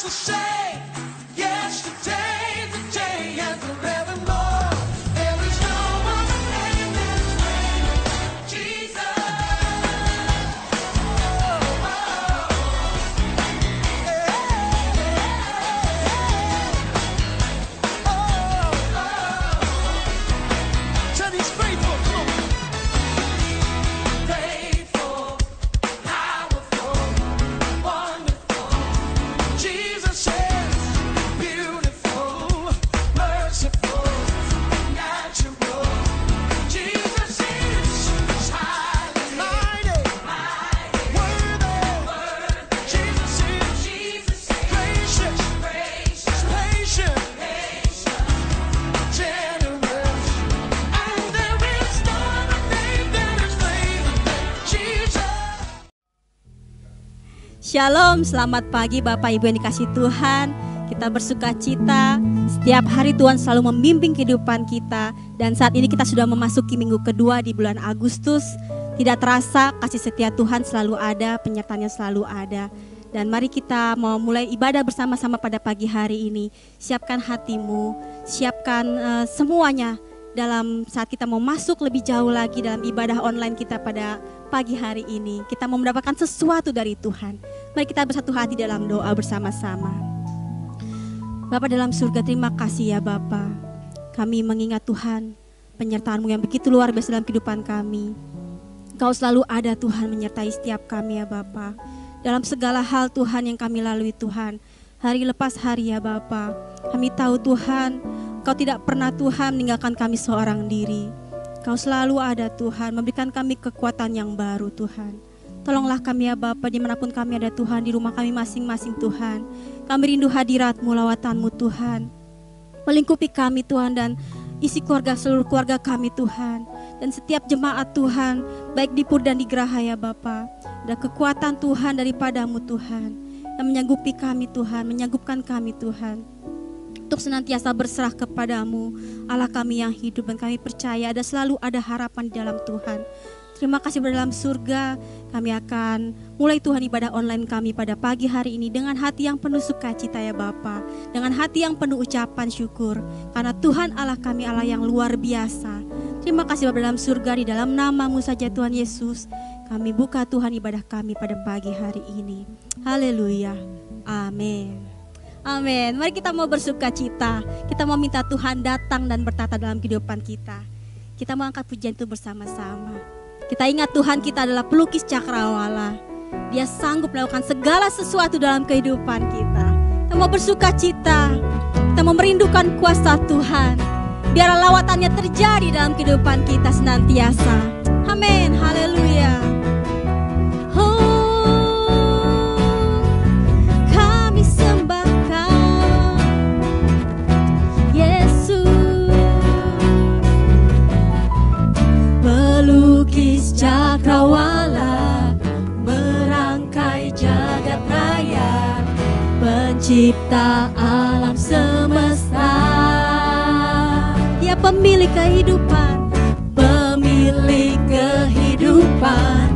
the same yesterday, today, and forevermore. There is no other name that is greater than Jesus. Said he's faithful. Come on. Faithful, powerful, wonderful. Jesus is beautiful, merciful, natural. Jesus is highly mighty, worthy. Jesus is gracious, patient, generous. And there is no other name that is greater than Jesus. Shalom, selamat pagi Bapak Ibu yang dikasih Tuhan. Kita bersuka cita, setiap hari Tuhan selalu membimbing kehidupan kita. Dan saat ini kita sudah memasuki minggu kedua di bulan Agustus. Tidak terasa kasih setia Tuhan selalu ada, penyertaannya selalu ada. Dan mari kita mau mulai ibadah bersama-sama pada pagi hari ini. Siapkan hatimu, siapkan semuanya dalam saat kita mau masuk lebih jauh lagi dalam ibadah online kita pada pagi hari ini. Kita mau mendapatkan sesuatu dari Tuhan. Mari kita bersatu hati dalam doa bersama-sama. Bapa dalam surga, terima kasih ya Bapa. Kami mengingat Tuhan, penyertaan-Mu yang begitu luar biasa dalam kehidupan kami. Engkau selalu ada Tuhan menyertai setiap kami ya Bapa. Dalam segala hal Tuhan yang kami lalui Tuhan, hari lepas hari ya Bapa. Kami tahu Tuhan, Engkau tidak pernah Tuhan meninggalkan kami seorang diri. Engkau selalu ada Tuhan, memberikan kami kekuatan yang baru Tuhan. Tolonglah kami ya Bapa, dimanapun kami ada Tuhan, di rumah kami masing-masing Tuhan. Kami rindu hadirat-Mu, lawatan-Mu Tuhan. Melingkupi kami Tuhan dan isi keluarga, seluruh keluarga kami Tuhan. Dan setiap jemaat Tuhan, baik di Pur dan di Geraha ya Bapa. Ada kekuatan Tuhan daripada-Mu Tuhan, yang menyanggupi kami Tuhan, menyanggupkan kami Tuhan. Untuk senantiasa berserah kepada-Mu, Allah kami yang hidup, dan kami percaya selalu ada harapan di dalam Tuhan. Terima kasih dalam surga, kami akan mulai Tuhan ibadah online kami pada pagi hari ini dengan hati yang penuh sukacita ya Bapa, dengan hati yang penuh ucapan syukur, karena Tuhan Allah kami Allah yang luar biasa. Terima kasih Bapa dalam surga, di dalam nama-Mu saja Tuhan Yesus, kami buka Tuhan ibadah kami pada pagi hari ini. Haleluya, amin. Amin. Mari kita mau bersuka cita. Kita mau minta Tuhan datang dan bertata dalam kehidupan kita. Kita mau angkat pujian itu bersama-sama. Kita ingat Tuhan kita adalah pelukis cakrawala. Dia sanggup melakukan segala sesuatu dalam kehidupan kita. Kita mau bersuka cita. Kita mau merindukan kuasa Tuhan. Biarlah lawatannya terjadi dalam kehidupan kita senantiasa. Amin. Haleluya. Pelukis cakrawala, merangkai jagat raya, pencipta alam semesta. Dia pemilik kehidupan, pemilik kehidupan,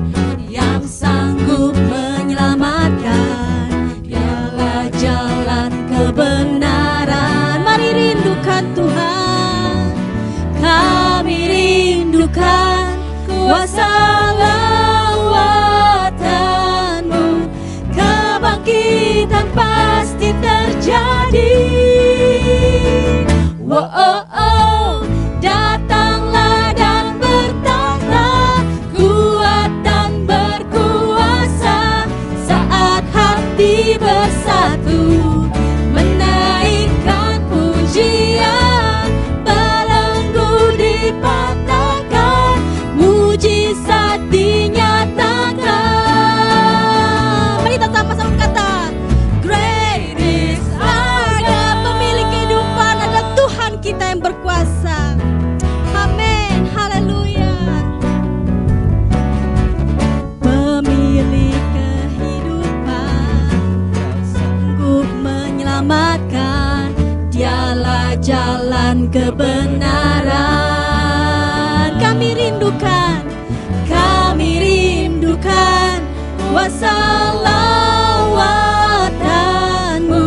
yang sanggup menyelamatkan. Dialah jalan kebenaran. Mari rindukan Tuhan. Kami rindukan kuasa lawatan-Mu, kebangkitan pasti terjadi. Datanglah dan bertahta, kuat dan berkuasa, saat hati bersatu, menaikkan pujian, belenggu dipatahkan, mujizat dinyatakan. Mari kita sama-sama berkata, Great is our God. pemilik kehidupan adalah Tuhan kita yang berkuasa. Amin. Haleluya. Pemilik kehidupan, sanggup menyelamatkan. Dialah jalan kebenaran. Kami rindukan kuasa lawatan-Mu,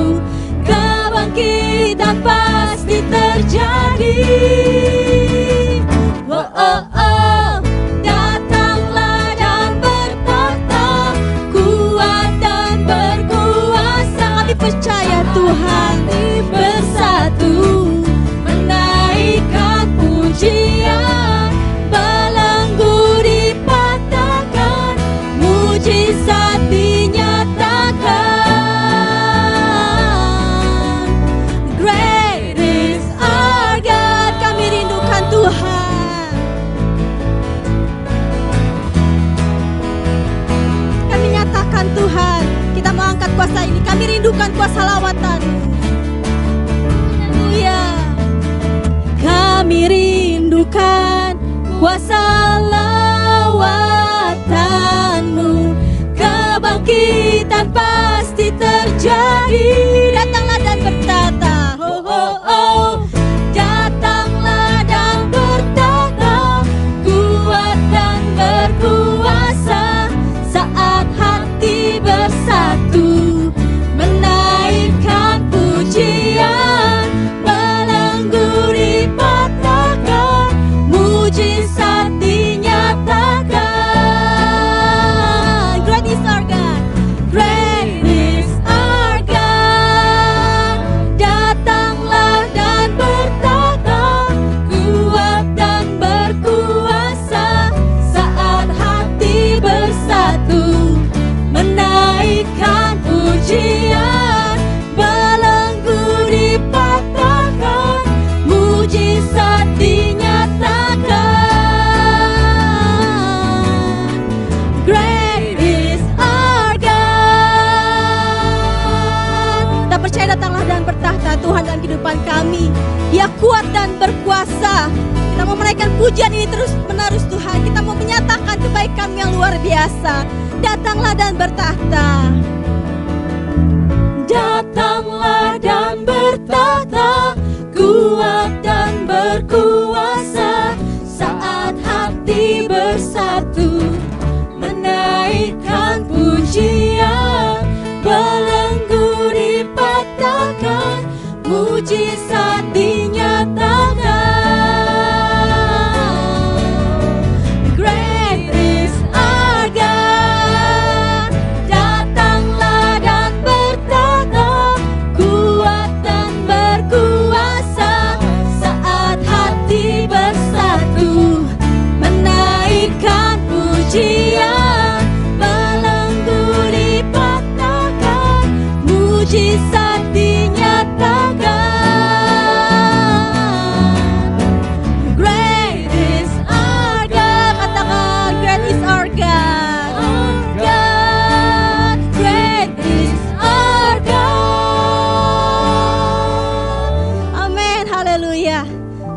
percaya Tuhan bersatu menaikkan pujian, belenggu dipatahkan, mujizat dinyatakan. Great is our God. Kami rindukan Tuhan. Kami nyatakan Tuhan, kita mau angkat kuasa ini. Kami rindukan kuasa lawatan-Mu. Haleluya. Kami rindukan kuasa lawatan-Mu. Kebangkitan pasti terjadi. Datanglah dan bertata. Oh, oh, oh. Datanglah dan bertata, kuat dan berkuasa. Saat hati bersatu, menaikkan pujian, belenggu dipatahkan, mujizat dinyatakan. Great is our God. Great is our God. Datanglah dan bertata, kuat dan berkuasa. Saat hati bersatu, menaikkan pujian, belenggu dipatahkan, mujizat dinyatakan. Great is our God. Kita percaya datanglah dan bertahta Tuhan dalam kehidupan kami. Dia kuat dan berkuasa. Kita mau menaikkan pujian ini terus menerus Tuhan. Kita mau menyatakan kebaikan yang luar biasa. Datanglah dan bertahta. Datanglah dan bertahta, kuat dan berkuasa. Saat hati bersatu, menaikkan pujian, belenggu dipatahkan, mujizat dinyatakan. Great is our God. Datanglah dan bertata, kuat dan berkuasa. Saat hati bersatu, menaikkan pujian, belenggu dipatahkan, mujizat dinyatakan. Great is our God. Katakan, great is our God. Our God. Great is our God. Amin. Haleluya.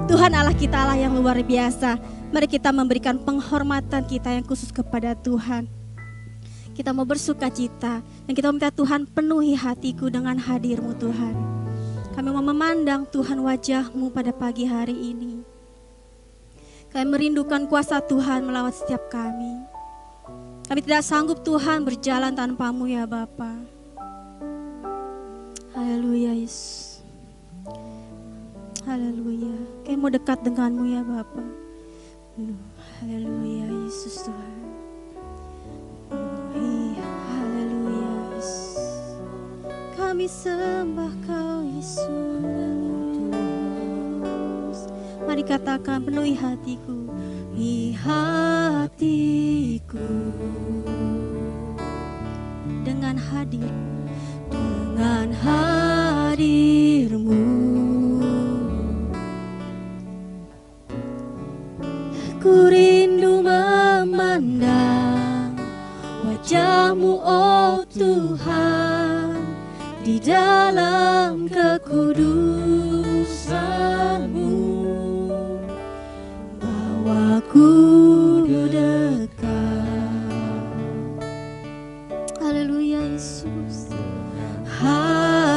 Tuhan Allah kita Allah yang luar biasa. Mari kita memberikan penghormatan kita yang khusus kepada Tuhan. Kita mau bersuka cita dan kita minta Tuhan penuhi hatiku dengan hadir-Mu Tuhan. Kami mau memandang Tuhan wajah-Mu pada pagi hari ini. Kami merindukan kuasa Tuhan melawat setiap kami. Kami tidak sanggup Tuhan berjalan tanpa-Mu ya Bapa. Haleluya Yesus. Haleluya. Kami mau dekat dengan-Mu ya Bapa. Haleluya Yesus Tuhan. Haleluya Yesus. Kami sembah Kau Yesus. Mari katakan, penuhi hatiku. Penuhi hatiku dengan hadir, dengan hadir-Mu. Ku rindu memandang wajah-Mu, oh Tuhan, di dalam kekudusan-Mu. Bawaku dekat. Haleluya Yesus.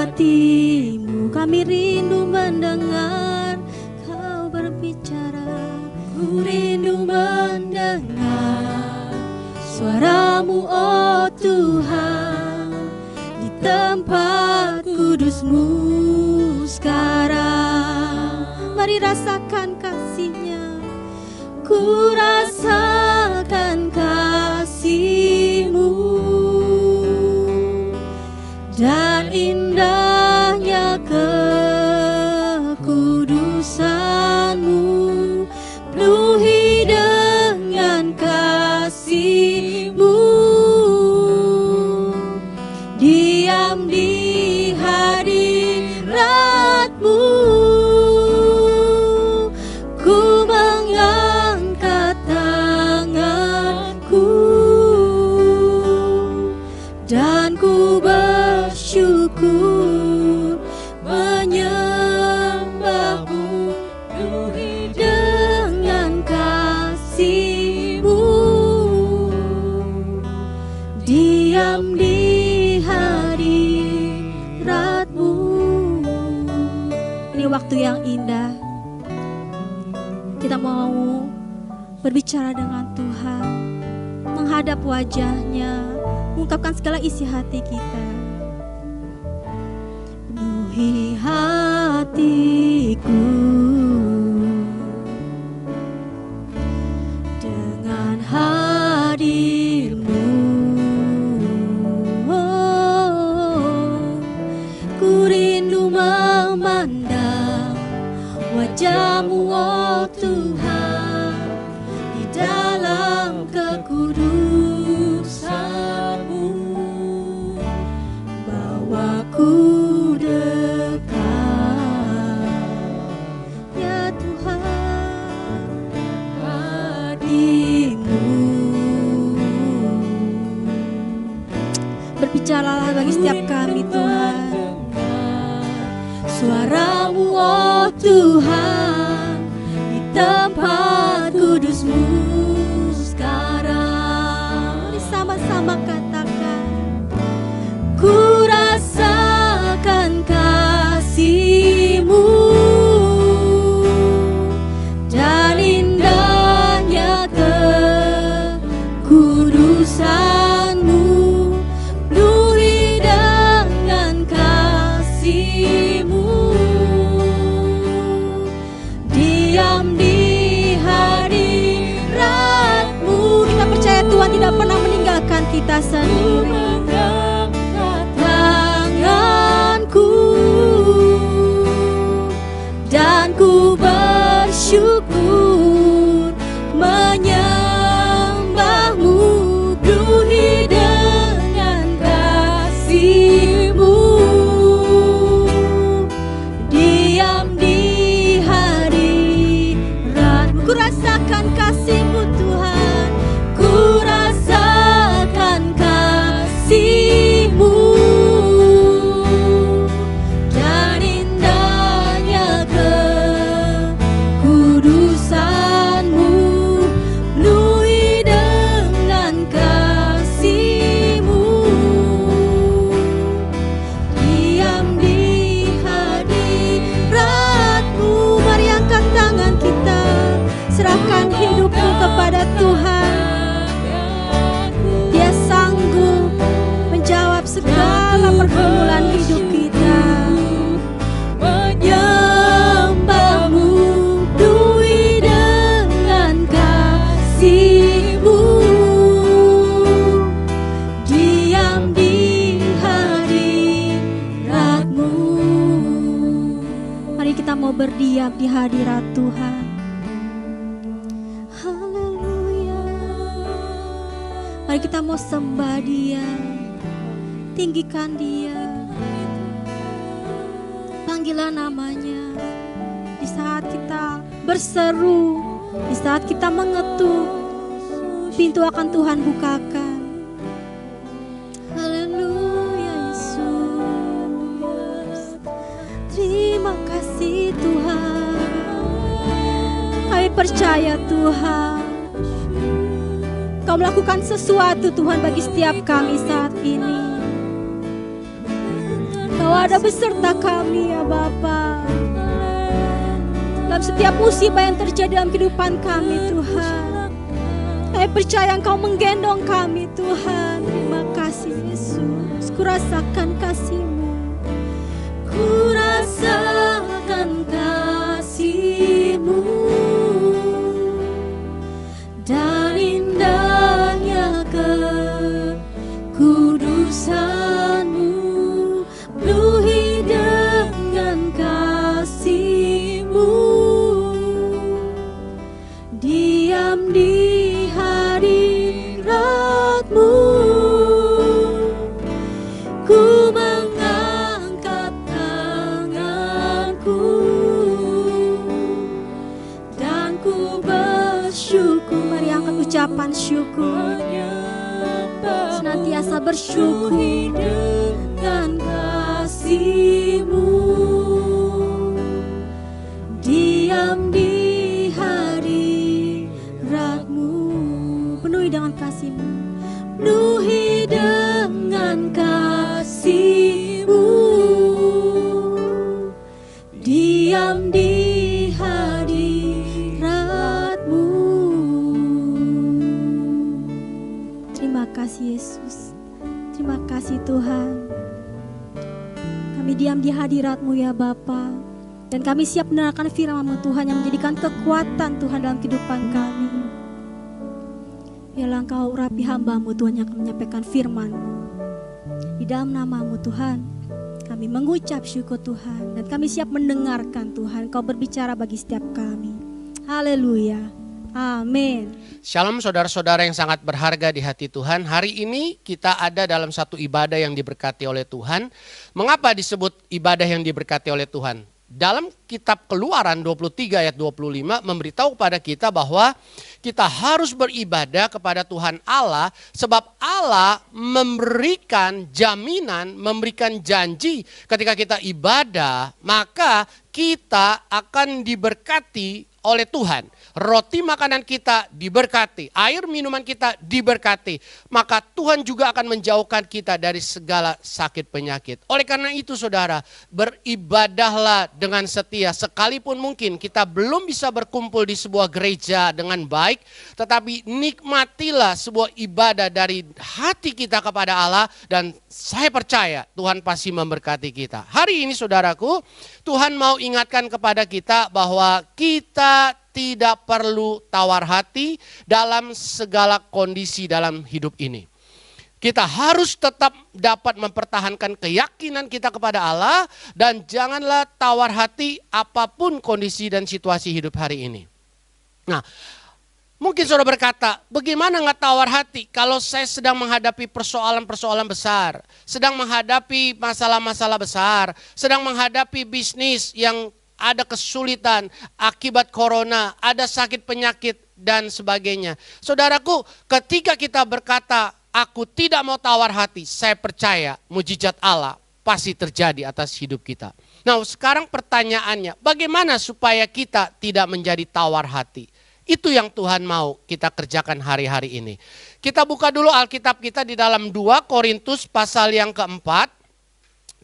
Hati-Mu, kami rindu mendengar Kau berbicara. Ku rindu mendengar suara-Mu, oh Tuhan, di tempat kudus-Mu sekarang. Mari rasakan kasih-Nya. Ku rasakan kasih-Mu dan indah ini waktu yang indah. Kita mau berbicara dengan Tuhan, menghadap wajah-Nya, mengungkapkan segala isi hati kita. Penuhi hatiku dengan hadir-Mu. Ku rindu memandang wajah-Mu, oh Tuhan, di dalam kekudusan-Mu. Bawaku dekat, ya Tuhan, hadimu. Berbicaralah bagi setiap kami Tuhan. Suara-Mu, oh Tuhan, di tempat kudus-Mu sekarang. Mari sama-sama katakan, ku rasakan kasih-Mu dan indahnya kekudusan-Mu. Penuhi dengan kasih-Mu, diam di hadirat-Mu. Kita percaya Tuhan tidak pernah meninggalkan kita sendiri. Tanganku dan ku bersyukur menyembah-Mu. Penuhi dengan kasih-Mu, diam di hadirat-Mu. Ku rasakan kasih-Mu Tuhan, ku rasakan kasih-Mu dan indahnya kekudusan-Mu. Penuhi dengan kasih-Mu, diam di hadirat-Mu. Mari angkat tangan kita, serahkan hidupmu kepada Tuhan. Dia sanggup menjawab segala pergumulan hidup kita. Menyembah-Mu, penuhi dengan kasih-Mu, diam di hadirat-Mu. Mari kita mau berdiam di hadirat Tuhan. Haleluya. Mari kita mau sembah Dia, tinggikan Dia, panggillah namanya. Di saat kita berseru, di saat kita mengetuk, pintu akan Tuhan bukakan. Haleluya Yesus. Terima kasih Tuhan. Kami percaya Tuhan, Kau melakukan sesuatu Tuhan bagi setiap kami saat ini. Kau ada beserta kami ya Bapa, dalam setiap musibah yang terjadi dalam kehidupan kami Tuhan. Kami percaya Engkau menggendong kami Tuhan. Terima kasih Yesus. Ku rasakan kasih-Mu, ku rasakan kasih-Mu dan indahnya kekudusan-Mu. Penuhi dengan kasih-Mu, diam di hadirat-Mu. Ku mengangkat tanganku dan ku bersyukur. Mari angkat ucapan syukur, senantiasa bersyukur dengan kasih-Mu, diam di hadirat-Mu. Penuhi dengan kasih-Mu, penuhi dengan kasih-Mu, diam diam di hadirat-Mu ya Bapa. Dan kami siap mendengarkan firman-Mu Tuhan yang menjadikan kekuatan Tuhan dalam kehidupan kami. Biarlah Engkau urapi hamba-Mu Tuhan yang akan menyampaikan firman-Mu. Di dalam nama-Mu Tuhan, kami mengucap syukur Tuhan. Dan kami siap mendengarkan Tuhan, Kau berbicara bagi setiap kami. Haleluya. Amin. Shalom saudara-saudara yang sangat berharga di hati Tuhan. Hari ini kita ada dalam satu ibadah yang diberkati oleh Tuhan. Mengapa disebut ibadah yang diberkati oleh Tuhan? Dalam kitab Keluaran 23 ayat 25 memberitahu kepada kita bahwa kita harus beribadah kepada Tuhan Allah. Sebab Allah memberikan jaminan, memberikan janji ketika kita ibadah. Maka kita akan diberkati oleh Tuhan. Roti makanan kita diberkati, air minuman kita diberkati. Maka Tuhan juga akan menjauhkan kita dari segala sakit penyakit. Oleh karena itu saudara, beribadahlah dengan setia. Sekalipun mungkin kita belum bisa berkumpul di sebuah gereja dengan baik, tetapi nikmatilah sebuah ibadah dari hati kita kepada Allah. Dan saya percaya Tuhan pasti memberkati kita. Hari ini saudaraku, Tuhan mau ingatkan kepada kita bahwa kita tidak perlu tawar hati dalam segala kondisi dalam hidup ini. Kita harus tetap dapat mempertahankan keyakinan kita kepada Allah dan janganlah tawar hati apapun kondisi dan situasi hidup hari ini. Nah, mungkin saudara berkata, bagaimana nggak tawar hati kalau saya sedang menghadapi persoalan-persoalan besar, sedang menghadapi masalah-masalah besar, sedang menghadapi bisnis yang ada kesulitan akibat corona, ada sakit penyakit dan sebagainya. Saudaraku, ketika kita berkata, aku tidak mau tawar hati, saya percaya mujizat Allah pasti terjadi atas hidup kita. Nah, sekarang pertanyaannya, bagaimana supaya kita tidak menjadi tawar hati? Itu yang Tuhan mau kita kerjakan hari-hari ini. Kita buka dulu Alkitab kita di dalam 2 Korintus pasal yang keempat.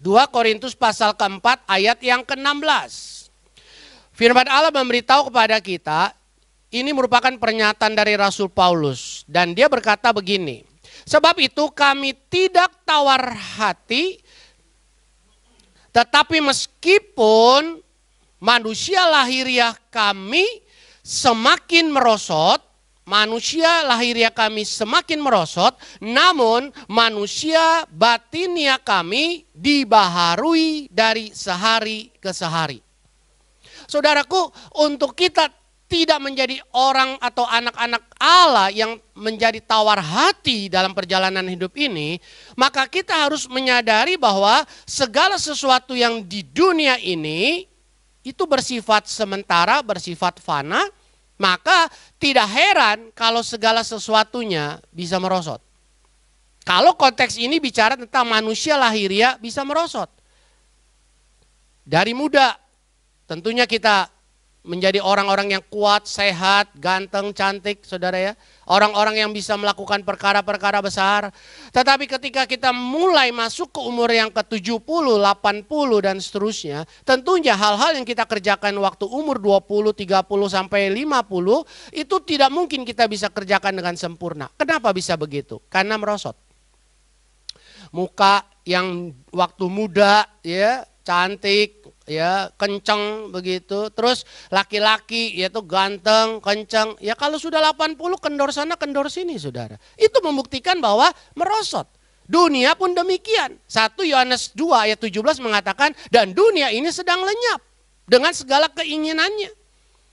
2 Korintus pasal keempat ayat yang ke-16. Firman Allah memberitahu kepada kita, ini merupakan pernyataan dari Rasul Paulus. Dan dia berkata begini, sebab itu kami tidak tawar hati, tetapi meskipun manusia lahiriah kami semakin merosot, namun manusia batinia kami dibaharui dari sehari ke sehari. Saudaraku, untuk kita tidak menjadi orang atau anak-anak Allah yang menjadi tawar hati dalam perjalanan hidup ini, maka kita harus menyadari bahwa segala sesuatu yang di dunia ini itu bersifat sementara, bersifat fana, maka tidak heran kalau segala sesuatunya bisa merosot. Kalau konteks ini bicara tentang manusia lahiriah bisa merosot. Dari muda, tentunya kita menjadi orang-orang yang kuat, sehat, ganteng, cantik, saudara ya. Orang-orang yang bisa melakukan perkara-perkara besar. Tetapi ketika kita mulai masuk ke umur yang ke-70, 80 dan seterusnya. Tentunya hal-hal yang kita kerjakan waktu umur 20, 30 sampai 50 itu tidak mungkin kita bisa kerjakan dengan sempurna. Kenapa bisa begitu? Karena merosot. Muka yang waktu muda ya, cantik, ya kenceng begitu. Terus laki-laki yaitu ganteng, kenceng. Ya kalau sudah 80 kendor sana kendor sini saudara. Itu membuktikan bahwa merosot. Dunia pun demikian. 1 Yohanes 2 ayat 17 mengatakan dan dunia ini sedang lenyap dengan segala keinginannya.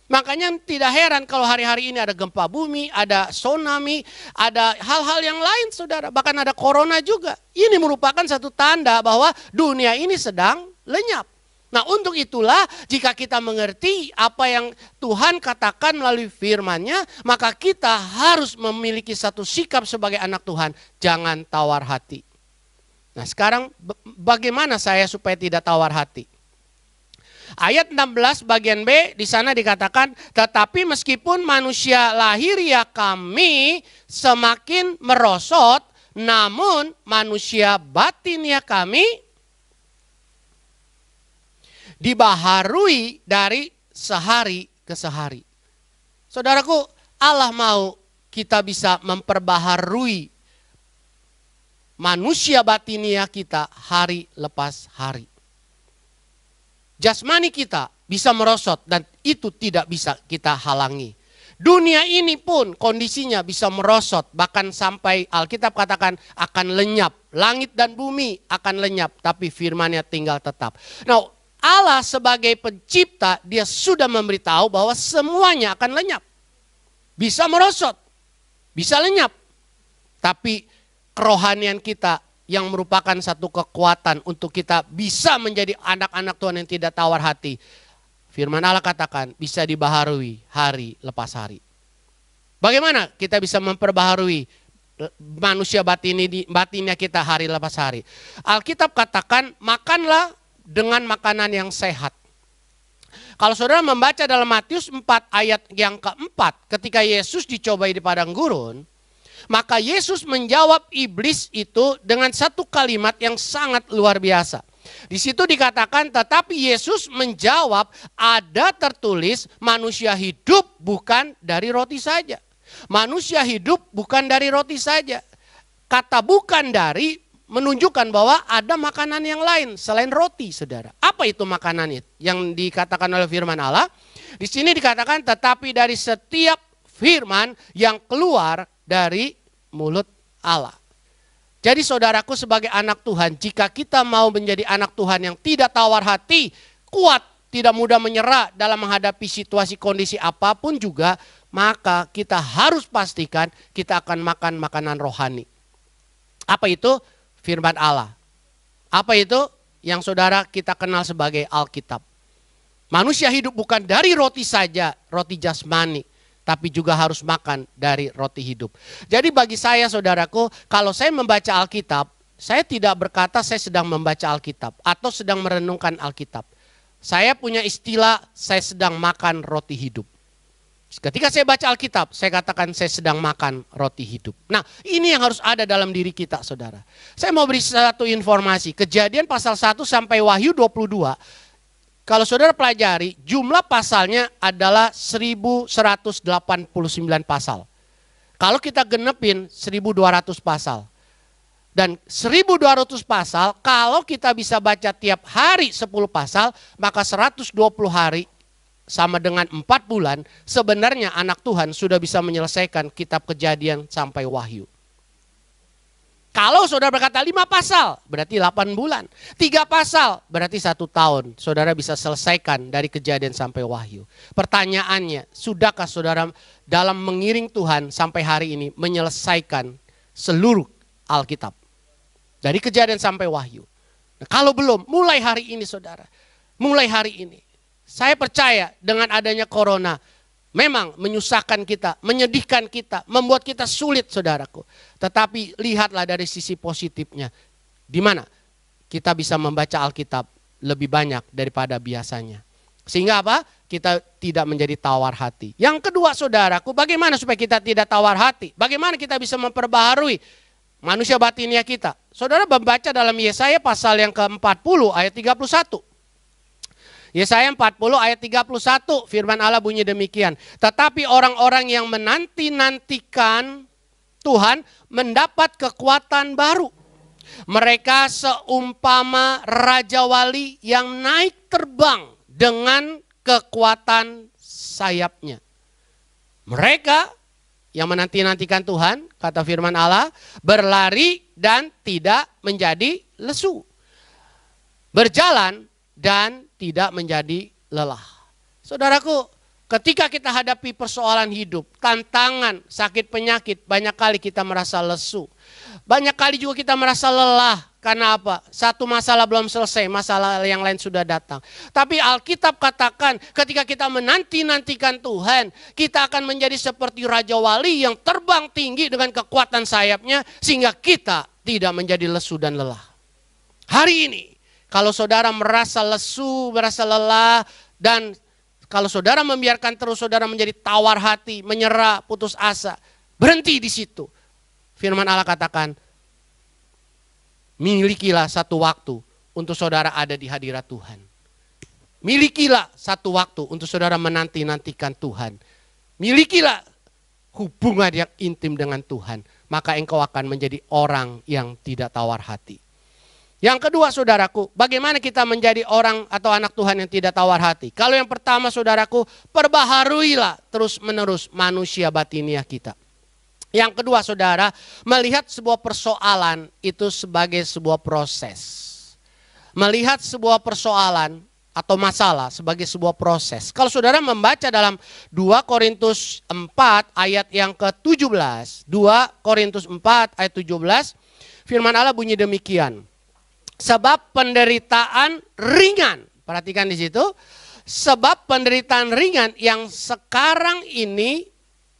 Makanya tidak heran kalau hari-hari ini ada gempa bumi, ada tsunami, ada hal-hal yang lain saudara. Bahkan ada corona juga. Ini merupakan satu tanda bahwa dunia ini sedang lenyap. Nah untuk itulah jika kita mengerti apa yang Tuhan katakan melalui firman-Nya, maka kita harus memiliki satu sikap sebagai anak Tuhan, jangan tawar hati. Nah sekarang bagaimana saya supaya tidak tawar hati? Ayat 16 bagian B di sana dikatakan, tetapi meskipun manusia lahiriah kami semakin merosot, namun manusia batiniah kami dibaharui dari sehari ke sehari. Saudaraku, Allah mau kita bisa memperbaharui manusia batiniah kita hari lepas hari. Jasmani kita bisa merosot dan itu tidak bisa kita halangi. Dunia ini pun kondisinya bisa merosot, bahkan sampai Alkitab katakan akan lenyap. Langit dan bumi akan lenyap, tapi firman-Nya tinggal tetap. Nah, Allah sebagai pencipta, dia sudah memberitahu bahwa semuanya akan lenyap. Bisa merosot, bisa lenyap. Tapi kerohanian kita yang merupakan satu kekuatan untuk kita bisa menjadi anak-anak Tuhan yang tidak tawar hati. Firman Allah katakan bisa dibaharui hari lepas hari. Bagaimana kita bisa memperbaharui manusia batinnya kita hari lepas hari? Alkitab katakan makanlah dengan makanan yang sehat. Kalau saudara membaca dalam Matius 4 ayat yang keempat, ketika Yesus dicobai di padang gurun, maka Yesus menjawab iblis itu dengan satu kalimat yang sangat luar biasa. Di situ dikatakan, tetapi Yesus menjawab, ada tertulis manusia hidup bukan dari roti saja. Manusia hidup bukan dari roti saja. Kata bukan dari menunjukkan bahwa ada makanan yang lain selain roti, saudara. Apa itu makanan itu yang dikatakan oleh firman Allah? Di sini dikatakan, tetapi dari setiap firman yang keluar dari mulut Allah. Jadi saudaraku sebagai anak Tuhan, jika kita mau menjadi anak Tuhan yang tidak tawar hati, kuat, tidak mudah menyerah dalam menghadapi situasi kondisi apapun juga, maka kita harus pastikan kita akan makan makanan rohani. Apa itu? Firman Allah. Apa itu? Yang saudara kita kenal sebagai Alkitab. Manusia hidup bukan dari roti saja, roti jasmani, tapi juga harus makan dari roti hidup. Jadi bagi saya saudaraku, kalau saya membaca Alkitab, saya tidak berkata saya sedang membaca Alkitab atau sedang merenungkan Alkitab. Saya punya istilah, saya sedang makan roti hidup. Ketika saya baca Alkitab, saya katakan saya sedang makan roti hidup. Nah, ini yang harus ada dalam diri kita, saudara. Saya mau beri satu informasi, Kejadian pasal 1 sampai Wahyu 22, kalau saudara pelajari, jumlah pasalnya adalah 1189 pasal. Kalau kita genepin 1200 pasal. Dan 1200 pasal, kalau kita bisa baca tiap hari 10 pasal, maka 120 hari sama dengan 4 bulan, sebenarnya anak Tuhan sudah bisa menyelesaikan kitab Kejadian sampai Wahyu. Kalau saudara berkata 5 pasal, berarti 8 bulan. 3 pasal, berarti 1 tahun. Saudara bisa selesaikan dari Kejadian sampai Wahyu. Pertanyaannya, sudahkah saudara dalam mengiring Tuhan sampai hari ini menyelesaikan seluruh Alkitab? Dari Kejadian sampai Wahyu. Nah, kalau belum, mulai hari ini saudara. Mulai hari ini. Saya percaya dengan adanya corona, memang menyusahkan kita, menyedihkan kita, membuat kita sulit saudaraku. Tetapi lihatlah dari sisi positifnya. Di mana kita bisa membaca Alkitab lebih banyak daripada biasanya. Sehingga apa? Kita tidak menjadi tawar hati. Yang kedua saudaraku, bagaimana supaya kita tidak tawar hati? Bagaimana kita bisa memperbaharui manusia batinnya kita? Saudara membaca dalam Yesaya pasal yang ke-40 ayat 31. Yesaya 40 ayat 31 firman Allah bunyi demikian. Tetapi orang-orang yang menanti-nantikan Tuhan mendapat kekuatan baru. Mereka seumpama Raja Wali yang naik terbang dengan kekuatan sayapnya. Mereka yang menanti-nantikan Tuhan, kata firman Allah, berlari dan tidak menjadi lesu. Berjalan dan tidak menjadi lelah. Saudaraku, ketika kita hadapi persoalan hidup, tantangan, sakit penyakit, banyak kali kita merasa lesu. Banyak kali juga kita merasa lelah. Karena apa? Satu masalah belum selesai, masalah yang lain sudah datang. Tapi Alkitab katakan ketika kita menanti-nantikan Tuhan, kita akan menjadi seperti Raja Wali yang terbang tinggi dengan kekuatan sayapnya sehingga kita tidak menjadi lesu dan lelah. Hari ini, kalau saudara merasa lesu, merasa lelah, dan kalau saudara membiarkan terus saudara menjadi tawar hati, menyerah, putus asa, berhenti di situ. Firman Allah katakan, milikilah satu waktu untuk saudara ada di hadirat Tuhan. Milikilah satu waktu untuk saudara menanti-nantikan Tuhan. Milikilah hubungan yang intim dengan Tuhan. Maka engkau akan menjadi orang yang tidak tawar hati. Yang kedua saudaraku, bagaimana kita menjadi orang atau anak Tuhan yang tidak tawar hati? Kalau yang pertama saudaraku, perbaharuilah terus menerus manusia batiniah kita. Yang kedua saudara, melihat sebuah persoalan itu sebagai sebuah proses. Melihat sebuah persoalan atau masalah sebagai sebuah proses. Kalau saudara membaca dalam 2 Korintus 4 ayat yang ke-17. 2 Korintus 4 ayat 17, firman Allah bunyi demikian. Sebab penderitaan ringan, perhatikan di situ, sebab penderitaan ringan yang sekarang ini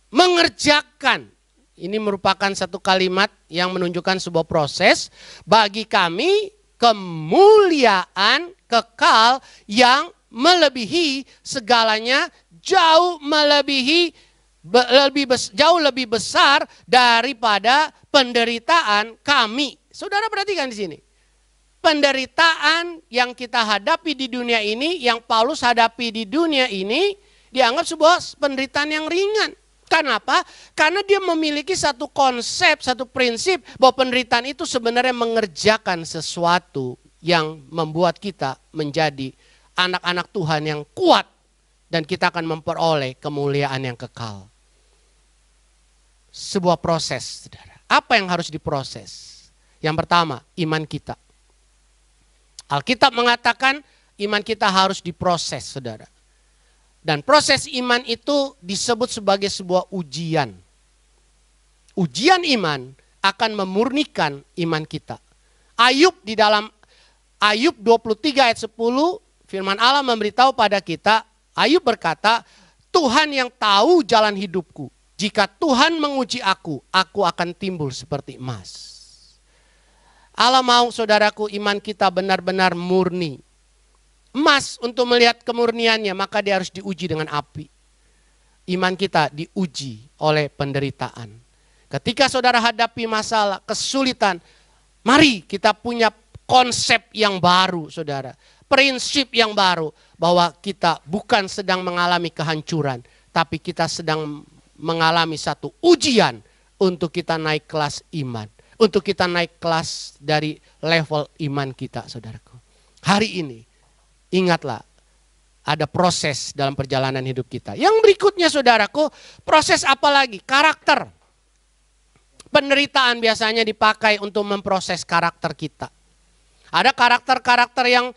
mengerjakan, ini merupakan satu kalimat yang menunjukkan sebuah proses bagi kami kemuliaan kekal yang melebihi segalanya, jauh lebih besar daripada penderitaan kami. Saudara perhatikan di sini. Penderitaan yang kita hadapi di dunia ini, yang Paulus hadapi di dunia ini, dianggap sebuah penderitaan yang ringan. Kenapa? Karena dia memiliki satu konsep, satu prinsip bahwa penderitaan itu sebenarnya mengerjakan sesuatu yang membuat kita menjadi anak-anak Tuhan yang kuat. Dan kita akan memperoleh kemuliaan yang kekal. Sebuah proses, saudara. Apa yang harus diproses? Yang pertama, iman kita. Alkitab mengatakan iman kita harus diproses, saudara. Dan proses iman itu disebut sebagai sebuah ujian. Ujian iman akan memurnikan iman kita. Ayub di dalam Ayub 23 ayat 10, firman Allah memberitahu pada kita, Ayub berkata, Tuhan yang tahu jalan hidupku. Jika Tuhan menguji aku akan timbul seperti emas. Allah mau saudaraku iman kita benar-benar murni. Emas untuk melihat kemurniannya maka dia harus diuji dengan api. Iman kita diuji oleh penderitaan. Ketika saudara hadapi masalah, kesulitan, mari kita punya konsep yang baru saudara. Prinsip yang baru bahwa kita bukan sedang mengalami kehancuran. Tapi kita sedang mengalami satu ujian untuk kita naik kelas iman. Untuk kita naik kelas dari level iman kita saudaraku. Hari ini ingatlah ada proses dalam perjalanan hidup kita. Yang berikutnya saudaraku, proses apa lagi? Karakter. Penderitaan biasanya dipakai untuk memproses karakter kita. Ada karakter-karakter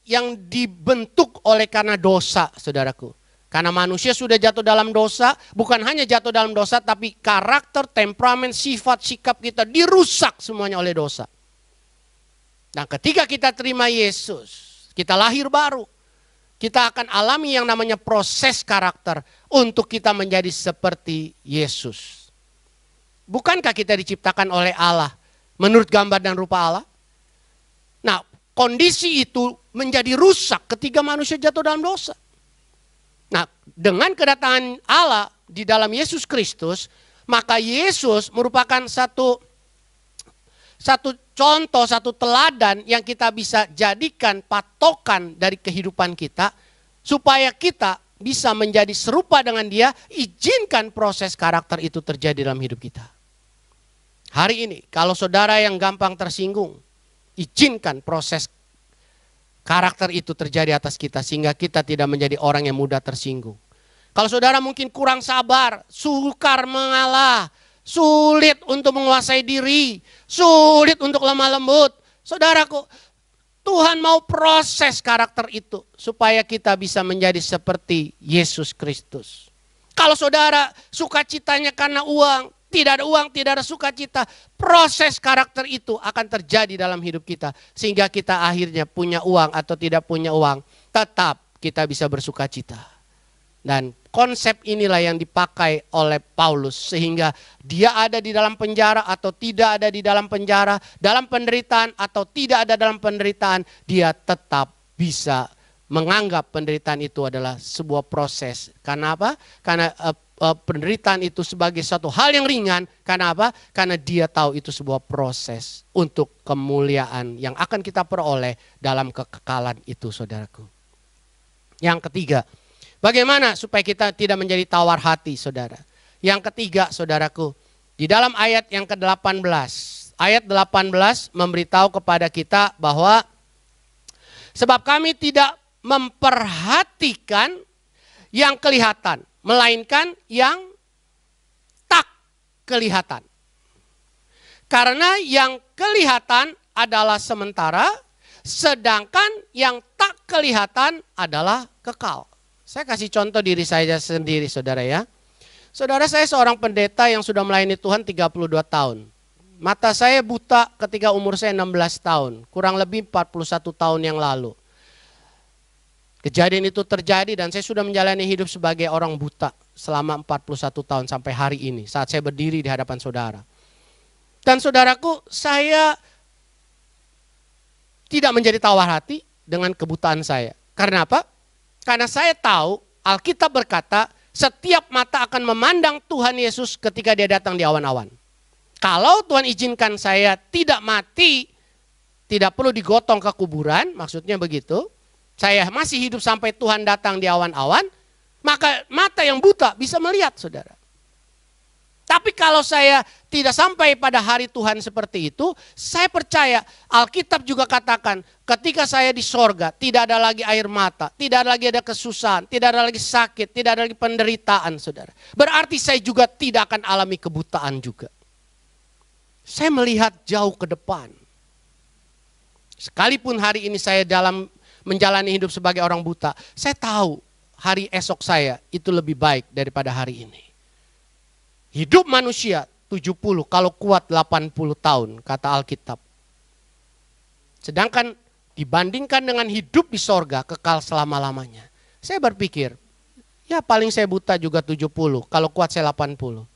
yang dibentuk oleh karena dosa saudaraku. Karena manusia sudah jatuh dalam dosa, bukan hanya jatuh dalam dosa, tapi karakter, temperamen, sifat, sikap kita dirusak semuanya oleh dosa. Nah ketika kita terima Yesus, kita lahir baru, kita akan alami yang namanya proses karakter untuk kita menjadi seperti Yesus. Bukankah kita diciptakan oleh Allah menurut gambar dan rupa Allah? Nah kondisi itu menjadi rusak ketika manusia jatuh dalam dosa. Nah, dengan kedatangan Allah di dalam Yesus Kristus, maka Yesus merupakan satu contoh, satu teladan yang kita bisa jadikan patokan dari kehidupan kita, supaya kita bisa menjadi serupa dengan Dia. Izinkan proses karakter itu terjadi dalam hidup kita. Hari ini, kalau saudara yang gampang tersinggung, izinkan proses karakter itu terjadi atas kita sehingga kita tidak menjadi orang yang mudah tersinggung. Kalau saudara mungkin kurang sabar, sukar mengalah, sulit untuk menguasai diri, sulit untuk lemah lembut. Saudaraku, Tuhan mau proses karakter itu supaya kita bisa menjadi seperti Yesus Kristus. Kalau saudara sukacitanya karena uang, tidak ada uang, tidak ada sukacita, proses karakter itu akan terjadi dalam hidup kita. Sehingga kita akhirnya punya uang atau tidak punya uang, tetap kita bisa bersukacita. Dan konsep inilah yang dipakai oleh Paulus. Sehingga dia ada di dalam penjara atau tidak ada di dalam penjara, dalam penderitaan atau tidak ada dalam penderitaan, dia tetap bisa menganggap penderitaan itu adalah sebuah proses. Karena apa? Karena penderitaan itu sebagai satu hal yang ringan. Karena apa? Karena dia tahu itu sebuah proses untuk kemuliaan yang akan kita peroleh dalam kekekalan itu, saudaraku. Yang ketiga, bagaimana supaya kita tidak menjadi tawar hati, saudara? Yang ketiga, saudaraku, di dalam ayat yang ke-18, ayat 18 memberitahu kepada kita bahwa sebab kami tidak memperhatikan yang kelihatan, melainkan yang tak kelihatan. Karena yang kelihatan adalah sementara, sedangkan yang tak kelihatan adalah kekal. Saya kasih contoh diri saya sendiri, saudara ya. Saudara, saya seorang pendeta yang sudah melayani Tuhan 32 tahun. Mata saya buta ketika umur saya 16 tahun, kurang lebih 41 tahun yang lalu. Kejadian itu terjadi dan saya sudah menjalani hidup sebagai orang buta selama 41 tahun sampai hari ini saat saya berdiri di hadapan saudara. Dan saudaraku, saya tidak menjadi tawar hati dengan kebutaan saya. Karena apa? Karena saya tahu Alkitab berkata setiap mata akan memandang Tuhan Yesus ketika dia datang di awan-awan. Kalau Tuhan izinkan saya tidak mati, tidak perlu digotong ke kuburan, maksudnya begitu. Saya masih hidup sampai Tuhan datang di awan-awan, maka mata yang buta bisa melihat, saudara. Tapi kalau saya tidak sampai pada hari Tuhan seperti itu, saya percaya Alkitab juga katakan ketika saya di sorga tidak ada lagi air mata, tidak ada lagi ada kesusahan, tidak ada lagi sakit, tidak ada lagi penderitaan, saudara. Berarti saya juga tidak akan alami kebutaan juga. Saya melihat jauh ke depan. Sekalipun hari ini saya dalam menjalani hidup sebagai orang buta, saya tahu hari esok saya itu lebih baik daripada hari ini. Hidup manusia 70, kalau kuat 80 tahun, kata Alkitab. Sedangkan dibandingkan dengan hidup di sorga, kekal selama-lamanya. Saya berpikir, ya paling saya buta juga 70, kalau kuat saya 80.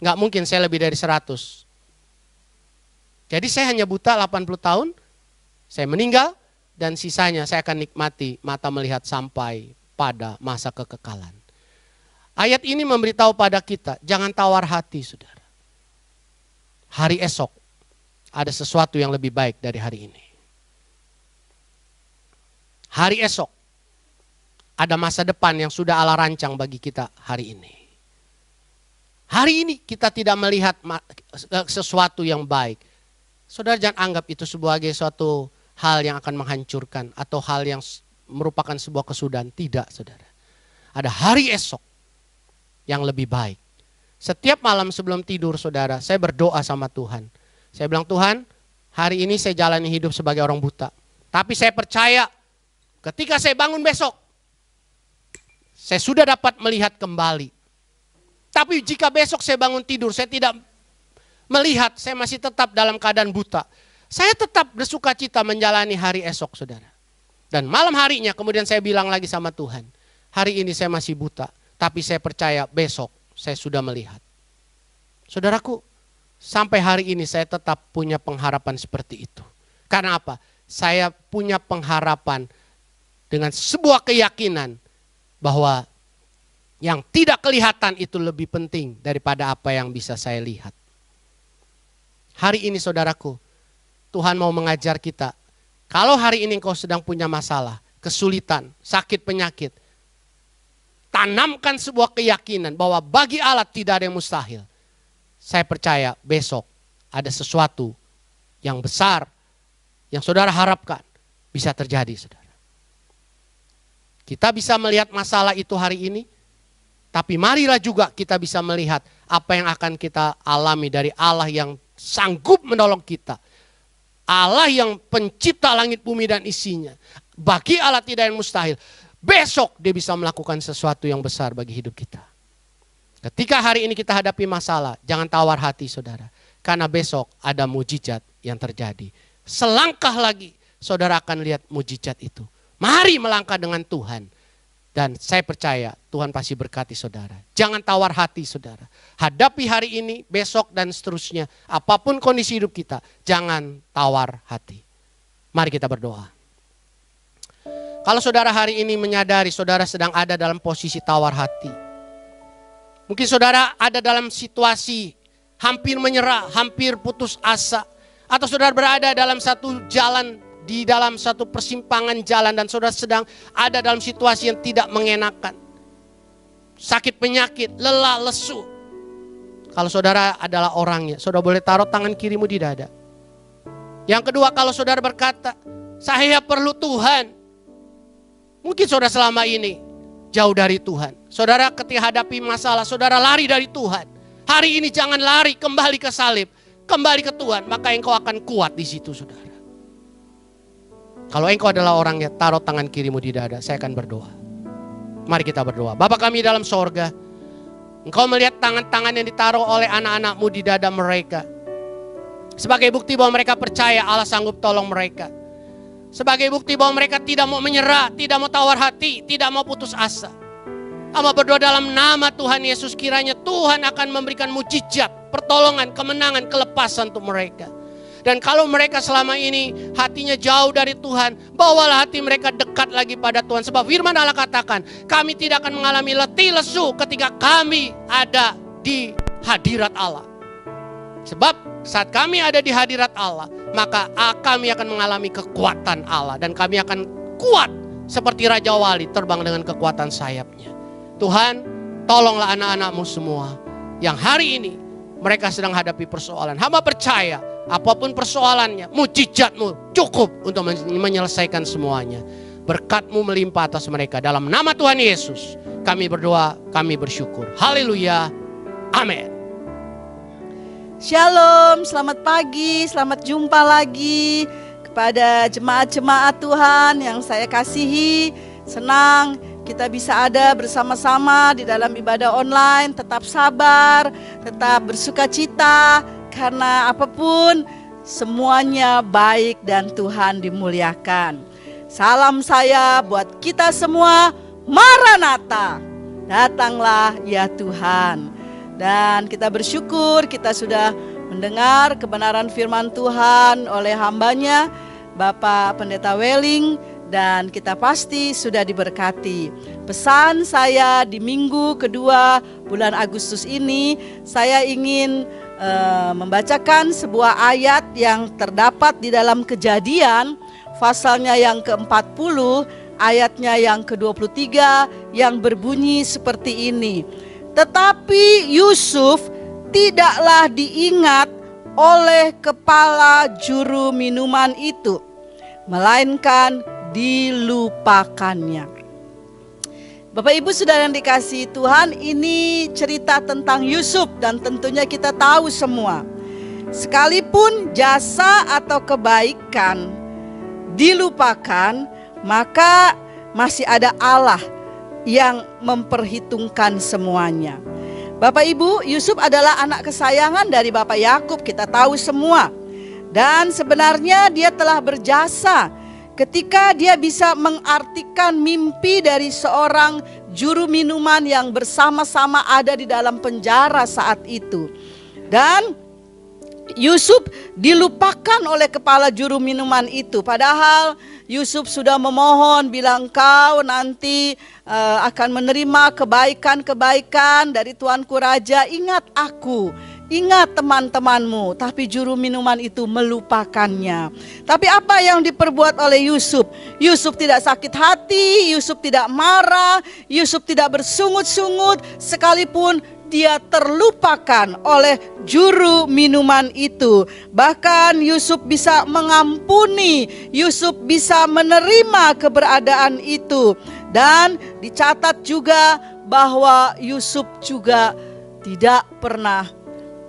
Nggak mungkin saya lebih dari 100. Jadi saya hanya buta 80 tahun, saya meninggal, dan sisanya saya akan nikmati mata melihat sampai pada masa kekekalan. Ayat ini memberitahu pada kita, jangan tawar hati, saudara. Hari esok ada sesuatu yang lebih baik dari hari ini. Hari esok ada masa depan yang sudah Allah rancang bagi kita hari ini. Hari ini kita tidak melihat sesuatu yang baik. Saudara, jangan anggap itu sebagai suatu hal yang akan menghancurkan atau hal yang merupakan sebuah kesudahan. Tidak, saudara. Ada hari esok yang lebih baik. Setiap malam sebelum tidur, saudara, saya berdoa sama Tuhan. Saya bilang, Tuhan, hari ini saya jalani hidup sebagai orang buta. Tapi saya percaya ketika saya bangun besok, saya sudah dapat melihat kembali. Tapi jika besok saya bangun tidur, saya tidak melihat, saya masih tetap dalam keadaan buta. Saya tetap bersuka cita menjalani hari esok, saudara. Dan malam harinya kemudian saya bilang lagi sama Tuhan, hari ini saya masih buta. Tapi saya percaya besok saya sudah melihat. Saudaraku, sampai hari ini saya tetap punya pengharapan seperti itu. Karena apa? Saya punya pengharapan dengan sebuah keyakinan bahwa yang tidak kelihatan itu lebih penting daripada apa yang bisa saya lihat. Hari ini, saudaraku, Tuhan mau mengajar kita. Kalau hari ini engkau sedang punya masalah, kesulitan, sakit, penyakit, tanamkan sebuah keyakinan bahwa bagi Allah tidak ada yang mustahil. Saya percaya besok ada sesuatu yang besar yang saudara harapkan bisa terjadi, saudara. Kita bisa melihat masalah itu hari ini, tapi marilah juga kita bisa melihat apa yang akan kita alami dari Allah yang sanggup menolong kita. Allah yang pencipta langit bumi dan isinya. Bagi Allah tidak ada yang mustahil. Besok dia bisa melakukan sesuatu yang besar bagi hidup kita. Ketika hari ini kita hadapi masalah, jangan tawar hati, saudara. Karena besok ada mujizat yang terjadi. Selangkah lagi saudara akan lihat mujizat itu. Mari melangkah dengan Tuhan. Dan saya percaya Tuhan pasti berkati saudara. Jangan tawar hati, saudara. Hadapi hari ini, besok dan seterusnya. Apapun kondisi hidup kita, jangan tawar hati. Mari kita berdoa. Kalau saudara hari ini menyadari saudara sedang ada dalam posisi tawar hati. Mungkin saudara ada dalam situasi hampir menyerah, hampir putus asa. Atau saudara berada dalam satu jalan, di dalam satu persimpangan jalan dan saudara sedang ada dalam situasi yang tidak mengenakan. Sakit penyakit, lelah, lesu. Kalau saudara adalah orangnya, saudara boleh taruh tangan kirimu di dada. Yang kedua, kalau saudara berkata, saya perlu Tuhan. Mungkin saudara selama ini jauh dari Tuhan. Saudara ketika hadapi masalah, saudara lari dari Tuhan. Hari ini jangan lari, kembali ke salib, kembali ke Tuhan, maka engkau akan kuat di situ, saudara. Kalau engkau adalah orangnya, taruh tangan kirimu di dada, saya akan berdoa. Mari kita berdoa. Bapa kami dalam sorga, engkau melihat tangan-tangan yang ditaruh oleh anak-anakmu di dada mereka. Sebagai bukti bahwa mereka percaya Allah sanggup tolong mereka. Sebagai bukti bahwa mereka tidak mau menyerah, tidak mau tawar hati, tidak mau putus asa. Hamba berdoa dalam nama Tuhan Yesus, kiranya Tuhan akan memberikan mujizat, pertolongan, kemenangan, kelepasan untuk mereka. Dan kalau mereka selama ini hatinya jauh dari Tuhan, bawalah hati mereka dekat lagi pada Tuhan. Sebab firman Allah katakan, kami tidak akan mengalami letih lesu ketika kami ada di hadirat Allah. Sebab saat kami ada di hadirat Allah, maka kami akan mengalami kekuatan Allah. Dan kami akan kuat seperti Raja Wali terbang dengan kekuatan sayapnya. Tuhan, tolonglah anak-anakmu semua yang hari ini mereka sedang hadapi persoalan. Hamba percaya apapun persoalannya, mujizatmu cukup untuk menyelesaikan semuanya. Berkat-Mu melimpah atas mereka. Dalam nama Tuhan Yesus kami berdoa, kami bersyukur. Haleluya. Amin. Shalom, selamat pagi, selamat jumpa lagi kepada jemaat-jemaat Tuhan yang saya kasihi. Senang kita bisa ada bersama-sama di dalam ibadah online. Tetap sabar, tetap bersukacita, karena apapun semuanya baik dan Tuhan dimuliakan. Salam saya buat kita semua, Maranatha, datanglah ya Tuhan. Dan kita bersyukur kita sudah mendengar kebenaran firman Tuhan oleh hambanya Bapak Pendeta Welling, dan kita pasti sudah diberkati. Pesan saya di minggu kedua bulan Agustus ini, saya ingin membacakan sebuah ayat yang terdapat di dalam Kejadian pasalnya yang ke-40, ayatnya yang ke-23, yang berbunyi seperti ini. Tetapi Yusuf tidaklah diingat oleh kepala juru minuman itu, melainkan dilupakannya. Bapak Ibu Saudara yang dikasihi Tuhan, ini cerita tentang Yusuf dan tentunya kita tahu semua. Sekalipun jasa atau kebaikan dilupakan, maka masih ada Allah yang memperhitungkan semuanya. Bapak Ibu, Yusuf adalah anak kesayangan dari Bapak Yakub, kita tahu semua. Dan sebenarnya dia telah berjasa ketika dia bisa mengartikan mimpi dari seorang juru minuman yang bersama-sama ada di dalam penjara saat itu. Dan Yusuf dilupakan oleh kepala juru minuman itu. Padahal Yusuf sudah memohon, bilang kau nanti akan menerima kebaikan-kebaikan dari Tuanku Raja. Ingat aku, ingat teman-temanmu. Tapi juru minuman itu melupakannya. Tapi apa yang diperbuat oleh Yusuf? Yusuf tidak sakit hati, Yusuf tidak marah, Yusuf tidak bersungut-sungut, sekalipun dia terlupakan oleh juru minuman itu. Bahkan Yusuf bisa mengampuni, Yusuf bisa menerima keberadaan itu. Dan dicatat juga bahwa Yusuf juga tidak pernah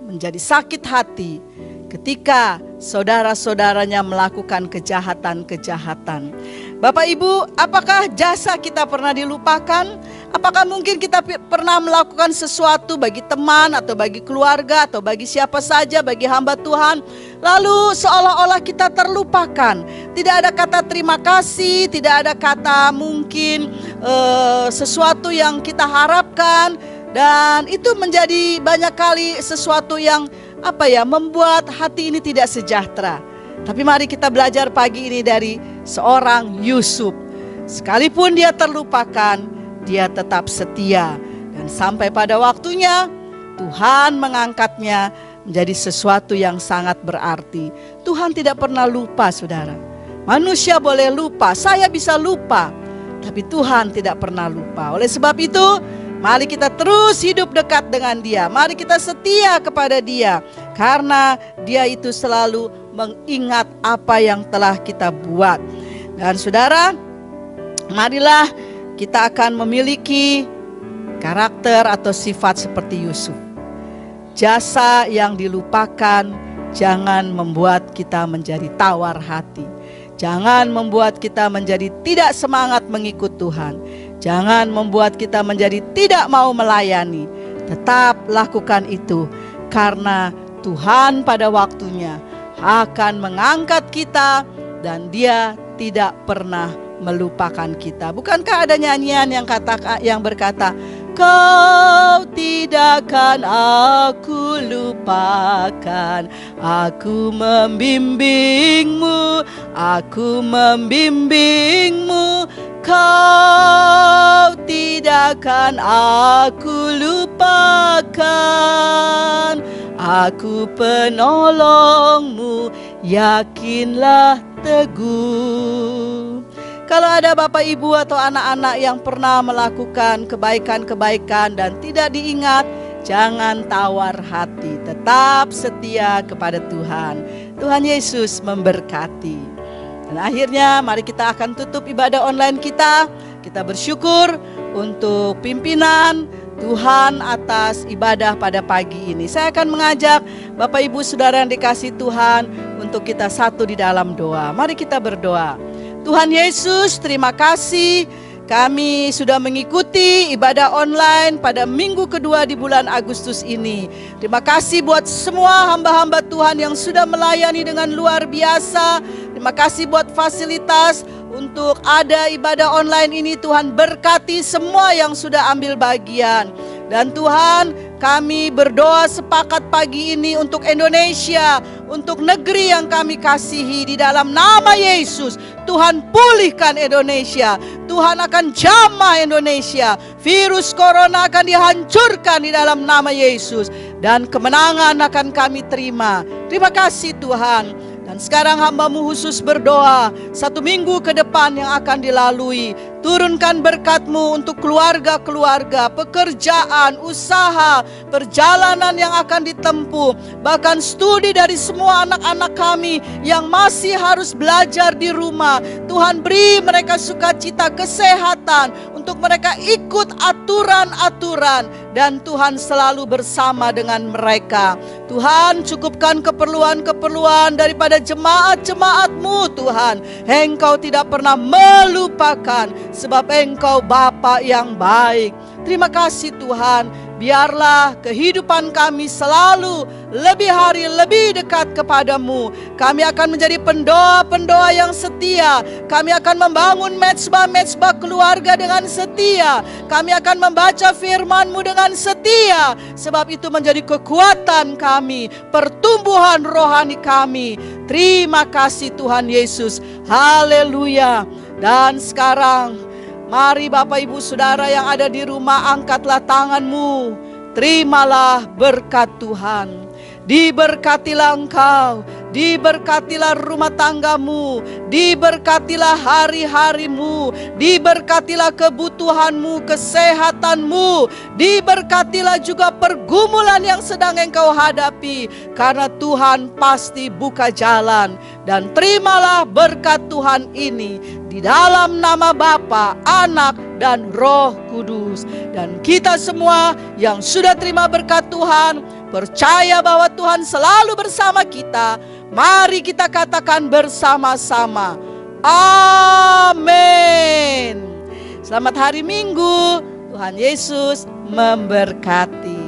menjadi sakit hati ketika saudara-saudaranya melakukan kejahatan-kejahatan. Bapak Ibu, apakah jasa kita pernah dilupakan? Apakah mungkin kita pernah melakukan sesuatu bagi teman atau bagi keluarga atau bagi siapa saja, bagi hamba Tuhan, lalu seolah-olah kita terlupakan. Tidak ada kata terima kasih, tidak ada kata mungkin sesuatu yang kita harapkan. Dan itu menjadi banyak kali sesuatu yang membuat hati ini tidak sejahtera. Tapi mari kita belajar pagi ini dari seorang Yusuf. Sekalipun dia terlupakan, dia tetap setia. Dan sampai pada waktunya Tuhan mengangkatnya menjadi sesuatu yang sangat berarti. Tuhan tidak pernah lupa, saudara. Manusia boleh lupa, saya bisa lupa, tapi Tuhan tidak pernah lupa. Oleh sebab itu Mari kita terus hidup dekat dengan Dia. Mari kita setia kepada Dia. Karena Dia itu selalu mengingat apa yang telah kita buat. Dan saudara, marilah kita akan memiliki karakter atau sifat seperti Yusuf. Jasa yang dilupakan jangan membuat kita menjadi tawar hati. Jangan membuat kita menjadi tidak semangat mengikut Tuhan. Jangan membuat kita menjadi tidak mau melayani. Tetap lakukan itu, karena Tuhan pada waktunya akan mengangkat kita dan Dia tidak pernah melupakan kita. Bukankah ada nyanyian yang berkata, Kau tidakkan aku lupakan, aku membimbingmu, Kau tidakkan aku lupakan, aku penolongmu, yakinlah teguh. Kalau ada Bapak Ibu atau anak-anak yang pernah melakukan kebaikan-kebaikan dan tidak diingat, jangan tawar hati, tetap setia kepada Tuhan. Tuhan Yesus memberkati. Dan akhirnya mari kita akan tutup ibadah online kita. Kita bersyukur untuk pimpinan Tuhan atas ibadah pada pagi ini. Saya akan mengajak Bapak Ibu Saudara yang dikasihi Tuhan untuk kita satu di dalam doa. Mari kita berdoa. Tuhan Yesus, terima kasih kami sudah mengikuti ibadah online pada minggu kedua di bulan Agustus ini. Terima kasih buat semua hamba-hamba Tuhan yang sudah melayani dengan luar biasa. Terima kasih buat fasilitas untuk ada ibadah online ini. Tuhan berkati semua yang sudah ambil bagian. Dan Tuhan, kami berdoa sepakat pagi ini untuk Indonesia, untuk negeri yang kami kasihi di dalam nama Yesus. Tuhan pulihkan Indonesia, Tuhan akan jamah Indonesia. Virus corona akan dihancurkan di dalam nama Yesus. Dan kemenangan akan kami terima. Terima kasih Tuhan. Dan sekarang hamba-Mu khusus berdoa, 1 minggu ke depan yang akan dilalui. Turunkan berkat-Mu untuk keluarga-keluarga, pekerjaan, usaha, perjalanan yang akan ditempuh. Bahkan studi dari semua anak-anak kami yang masih harus belajar di rumah. Tuhan beri mereka sukacita, kesehatan, untuk mereka ikut aturan-aturan. Dan Tuhan selalu bersama dengan mereka. Tuhan cukupkan keperluan-keperluan daripada jemaat-jemaat-Mu Tuhan. Engkau tidak pernah melupakan, sebab Engkau Bapa yang baik. Terima kasih Tuhan. Biarlah kehidupan kami selalu lebih hari lebih dekat kepadamu. Kami akan menjadi pendoa-pendoa yang setia. Kami akan membangun mezbah-mezbah keluarga dengan setia. Kami akan membaca firman-Mu dengan setia. Sebab itu menjadi kekuatan kami, pertumbuhan rohani kami. Terima kasih Tuhan Yesus. Haleluya. Dan sekarang mari Bapak Ibu Saudara yang ada di rumah, angkatlah tanganmu. Terimalah berkat Tuhan. Diberkatilah engkau, diberkatilah rumah tanggamu, diberkatilah hari-harimu, diberkatilah kebutuhanmu, kesehatanmu, diberkatilah juga pergumulan yang sedang engkau hadapi. Karena Tuhan pasti buka jalan. Dan terimalah berkat Tuhan ini di dalam nama Bapa, Anak, dan Roh Kudus. Dan kita semua yang sudah terima berkat Tuhan, percaya bahwa Tuhan selalu bersama kita. Mari kita katakan bersama-sama, amin. Selamat hari Minggu, Tuhan Yesus memberkati.